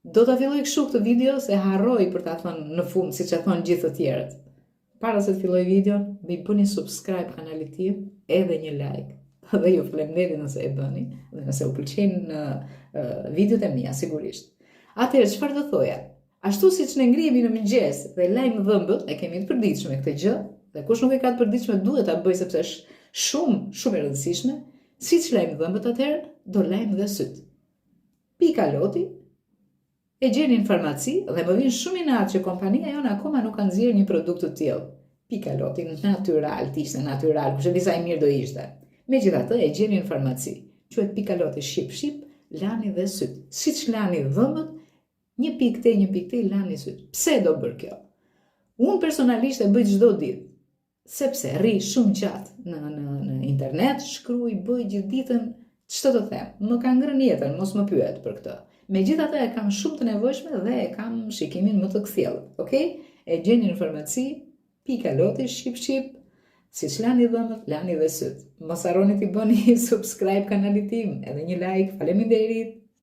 Do ta filloj kështu këtë video se harroj për ta thënë në fund, siç e thonë gjithë të tjerët. Para se të filloj videon, më bëni subscribe kanalit tim, edhe një like. Dhe ju faleminderit nëse e bëni, dhe nëse u pëlqejnë videot e mia, sigurisht. Atëherë, çfarë do thoja? Ashtu siç ne ngrihemi në mëngjes dhe lajm dhëmbët, e kemi të përditshme këtë gjë, dhe kush nuk e ka të përditshme duhet ta bëj sepse është shumë e rëndësishme. Siç lajm dhëmbët atëherë, do lajm dhe syt. Pika loti, e gjeni në farmaci dhe më vjen shumë i natë që kompania jonë akoma nuk ka nxjerrë një produkt të tillë. Pika loti natyral, të ishte natyral, kush e di sa i mirë do ishte. Megjithatë e gjeni në farmaci. Quhet pika loti ship, lani dhe syt. Siç lani dhëmbët, një pikë te, lani syt. Pse do bër kjo? Unë personalisht e bëj çdo ditë, sepse rri shumë gjatë në internet, shkruaj, bëj gjithë ditën, ç'të të them. Më ka ngrënë jetën, mos më pyet për këtë. Megjithatë e kam shumë të nevojshme dhe e kam shikimin më të kthjellët, okay? E gjeni në farmaci, pika loti ship, siç lani dhëmbët, lani dhe syt. Mos harroni t'i bëni subscribe kanalit tim, edhe një like. Faleminderit.